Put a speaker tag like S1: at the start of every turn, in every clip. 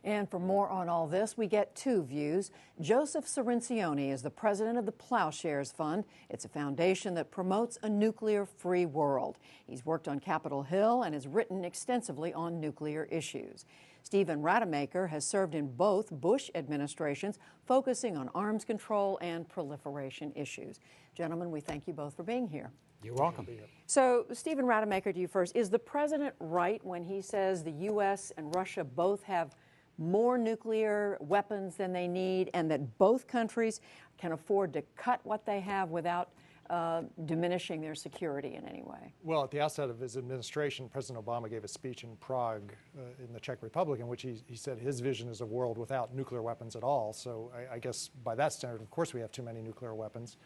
S1: And for more on all this, we get two views. Joseph Cirincione is the president of the Plowshares Fund. It's a foundation that promotes a nuclear-free world. He's worked on Capitol Hill and has written extensively on nuclear issues. Stephen Rademacher has served in both Bush administrations, focusing on arms control and proliferation issues. Gentlemen, we thank you both for being here.
S2: You're welcome.
S1: So, Stephen Rademacher, to you first. Is the president right when he says the U.S. and Russia both have more nuclear weapons than they need, and that both countries can afford to cut what they have without diminishing their security in any way?
S3: Well, at the outset of his administration, President Obama gave a speech in Prague in the Czech Republic in which he said his vision is a world without nuclear weapons at all. So I guess by that standard, of course, we have too many nuclear weapons.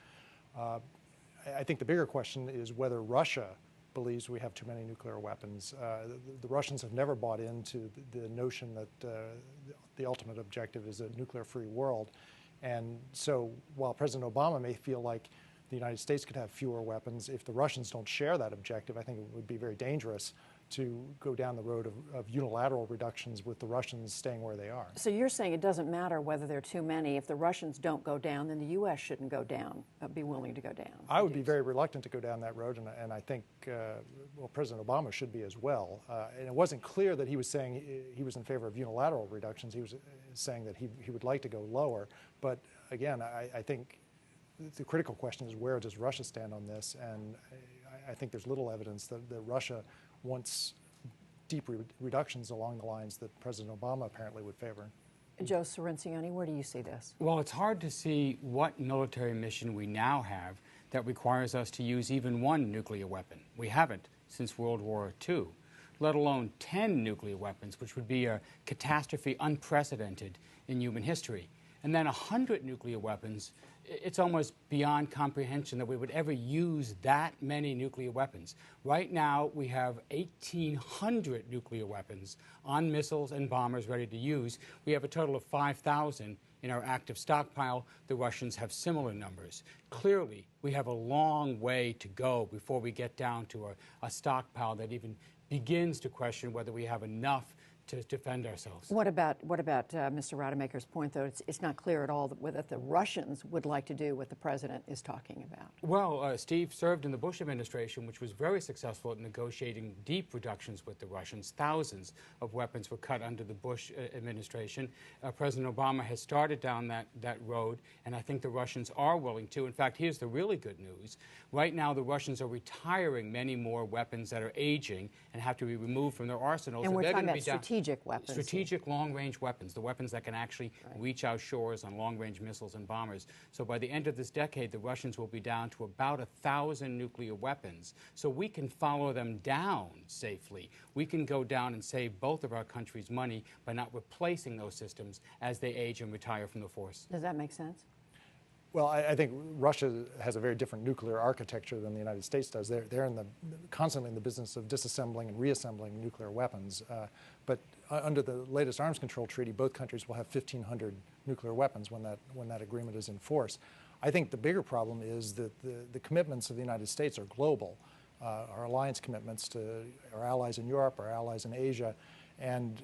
S3: I think the bigger question is whether Russia believes we have too many nuclear weapons. The Russians have never bought into the notion that the ultimate objective is a nuclear-free world. And so while President Obama may feel like the United States could have fewer weapons, if the Russians don't share that objective, I think it would be very dangerous to go down the road of unilateral reductions with the Russians staying where they are.
S1: So you're saying it doesn't matter whether there are too many. If the Russians don't go down, then the U.S. shouldn't go down, be willing to go down.
S3: I would be very reluctant to go down that road, and I think, well, President Obama should be as well. And it wasn't clear that he was saying he was in favor of unilateral reductions. He was saying that he would like to go lower. But again, I think the critical question is where does Russia stand on this? And I think there's little evidence that Russia wants deep reductions along the lines that President Obama apparently would favor.
S1: Joe Cirincione, where do you see this?
S2: Well, it's hard to see what military mission we now have that requires us to use even one nuclear weapon. We haven't since World War II, let alone 10 nuclear weapons, which would be a catastrophe unprecedented in human history. And then 100 nuclear weapons. It's almost beyond comprehension that we would ever use that many nuclear weapons. Right now, we have 1,800 nuclear weapons on missiles and bombers ready to use. We have a total of 5,000 in our active stockpile. The Russians have similar numbers. Clearly, we have a long way to go before we get down to a stockpile that even begins to question whether we have enough to defend ourselves.
S1: What about Mr. Rademacher's point, though? It's not clear at all what the Russians would like to do what the president is talking about.
S2: Well, Steve served in the Bush administration, which was very successful at negotiating deep reductions with the Russians. Thousands of weapons were cut under the Bush administration. President Obama has started down that road, and I think the Russians are willing to. In fact, here's the really good news. Right now, the Russians are retiring many more weapons that are aging and have to be removed from their arsenals.
S1: And we're talking about strategic weapons.
S2: Strategic long-range weapons, the weapons that can actually reach our shores on long-range missiles and bombers. So by the end of this decade, the Russians will be down to about 1,000 nuclear weapons. So we can follow them down safely. We can go down and save both of our countries money by not replacing those systems as they age and retire from the force.
S1: Does that make sense?
S3: Well, I think Russia has a very different nuclear architecture than the United States does. They're constantly in the business of disassembling and reassembling nuclear weapons. But under the latest arms control treaty, both countries will have 1,500 nuclear weapons when that agreement is in force. I think the bigger problem is that the commitments of the United States are global. Our alliance commitments to our allies in Europe, our allies in Asia, and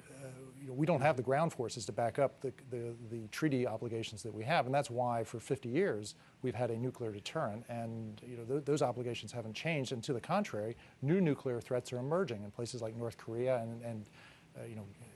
S3: we don't have the ground forces to back up the treaty obligations that we have, and that's why for 50 years we've had a nuclear deterrent, and those obligations haven't changed, and to the contrary, new nuclear threats are emerging in places like North Korea, and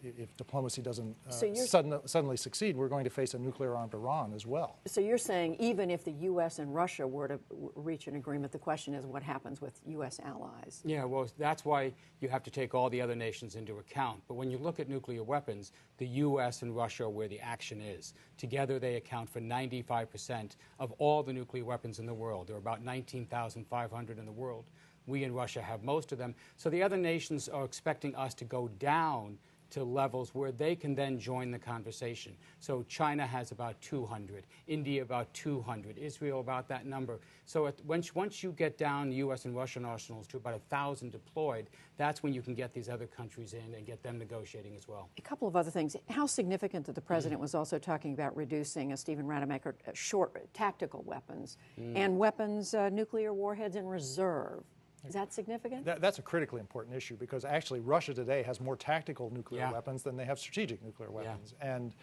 S3: if diplomacy doesn't suddenly succeed, we're going to face a nuclear-armed Iran as well.
S1: So you're saying even if the U.S. and Russia were to reach an agreement, the question is what happens with U.S. allies?
S2: Yeah, well, that's why you have to take all the other nations into account. But when you look at nuclear weapons, the U.S. and Russia are where the action is. Together, they account for 95% of all the nuclear weapons in the world. There are about 19,500 in the world. We in Russia have most of them. So the other nations are expecting us to go down to levels where they can then join the conversation. So China has about 200, India about 200, Israel about that number. So once you get down the U.S. and Russian arsenals to about 1,000 deployed, that's when you can get these other countries in and get them negotiating as well.
S1: A couple of other things. How significant that the president was also talking about reducing, Stephen Rademacher, short tactical weapons and weapons, nuclear warheads in reserve. Is that significant?
S3: That's a critically important issue because actually Russia today has more tactical nuclear
S2: Yeah.
S3: weapons than they have strategic nuclear weapons. And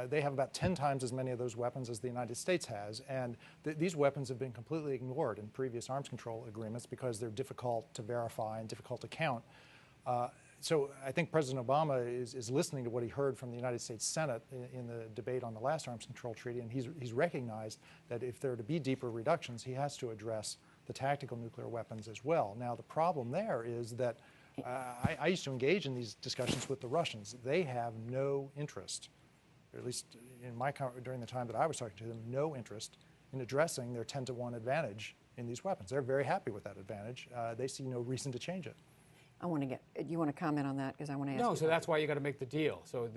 S3: they have about 10 times as many of those weapons as the United States has. And these weapons have been completely ignored in previous arms control agreements because they're difficult to verify and difficult to count. So I think President Obama is listening to what he heard from the United States Senate in the debate on the last arms control treaty, and he's recognized that if there are to be deeper reductions, he has to address the tactical nuclear weapons as well. Now, the problem there is that I used to engage in these discussions with the Russians. They have no interest, or at least during the time that I was talking to them, no interest in addressing their 10-to-1 advantage in these weapons. They're very happy with that advantage. They see no reason to change it.
S1: You want to comment on that? Because I want to ask
S2: No,
S1: you
S2: so
S1: about
S2: that's why you got to make the deal. So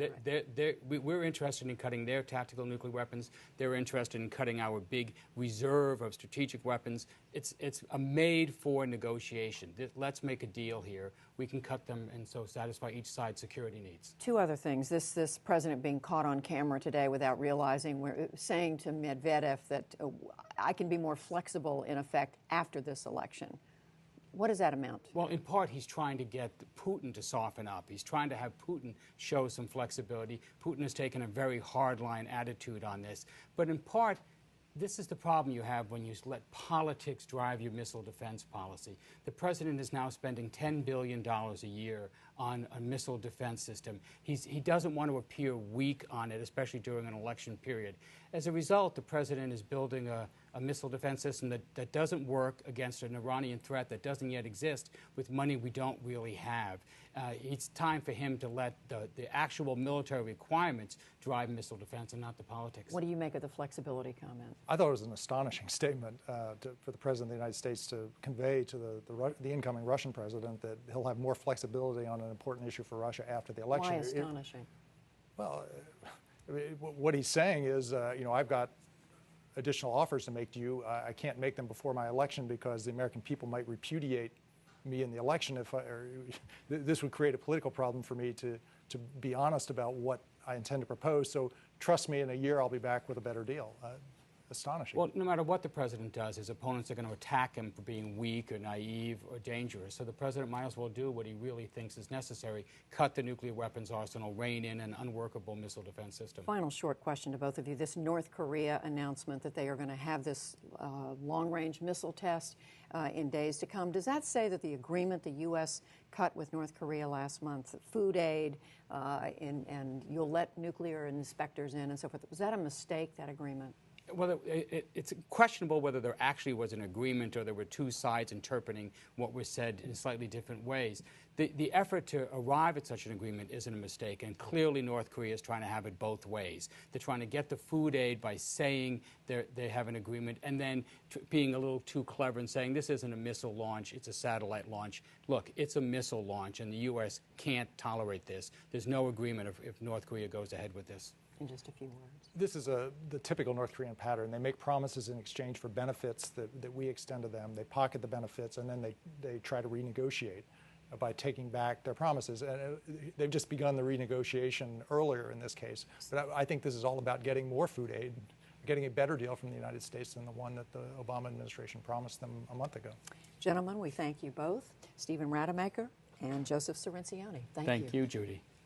S2: we're interested in cutting their tactical nuclear weapons. They're interested in cutting our big reserve of strategic weapons. It's a made-for negotiation. Let's make a deal here. We can cut them and so satisfy each side's security needs.
S1: Two other things. This president being caught on camera today without realizing, we're saying to Medvedev that I can be more flexible, in effect, after this election. What does that amount to?
S2: Well, in part, he's trying to get Putin to soften up. He's trying to have Putin show some flexibility. Putin has taken a very hardline attitude on this. But in part, this is the problem you have when you let politics drive your missile defense policy. The president is now spending $10 billion a year on a missile defense system. He doesn't want to appear weak on it, especially during an election period. As a result, the president is building a missile defense system that doesn't work against an Iranian threat that doesn't yet exist with money we don't really have. It's time for him to let the actual military requirements drive missile defense and not the politics.
S1: What do you make of the flexibility comment?
S3: I thought it was an astonishing statement for the President of the United States to convey to the incoming Russian president that he'll have more flexibility on an important issue for Russia after the election.
S1: Why astonishing?
S3: Well, what he's saying is, I've got additional offers to make to you. I can't make them before my election because the American people might repudiate me in the election. This would create a political problem for me to be honest about what I intend to propose. So trust me, in a year I'll be back with a better deal. Astonishing.
S2: Well, no matter what the president does, his opponents are going to attack him for being weak or naive or dangerous. So the president might as well do what he really thinks is necessary, cut the nuclear weapons arsenal, rein in an unworkable missile defense system.
S1: Final short question to both of you. This North Korea announcement that they are going to have this long-range missile test in days to come, does that say that the agreement the U.S. cut with North Korea last month, food aid, and you'll let nuclear inspectors in and so forth, was that a mistake, that agreement?
S2: Well, it's questionable whether there actually was an agreement or there were two sides interpreting what was said in slightly different ways. The effort to arrive at such an agreement isn't a mistake, and clearly North Korea is trying to have it both ways. They're trying to get the food aid by saying they have an agreement and then being a little too clever and saying this isn't a missile launch, it's a satellite launch. Look, it's a missile launch, and the U.S. can't tolerate this. There's no agreement if North Korea goes ahead with this.
S1: In just a few words.
S3: This is the typical North Korean pattern. They make promises in exchange for benefits that we extend to them. They pocket the benefits, and then they try to renegotiate by taking back their promises. And they've just begun the renegotiation earlier in this case. But I think this is all about getting more food aid, getting a better deal from the United States than the one that the Obama administration promised them a month ago.
S1: Gentlemen, we thank you both, Stephen Rademacher and Joseph Cirincione. Thank you.
S2: Thank you, Judy.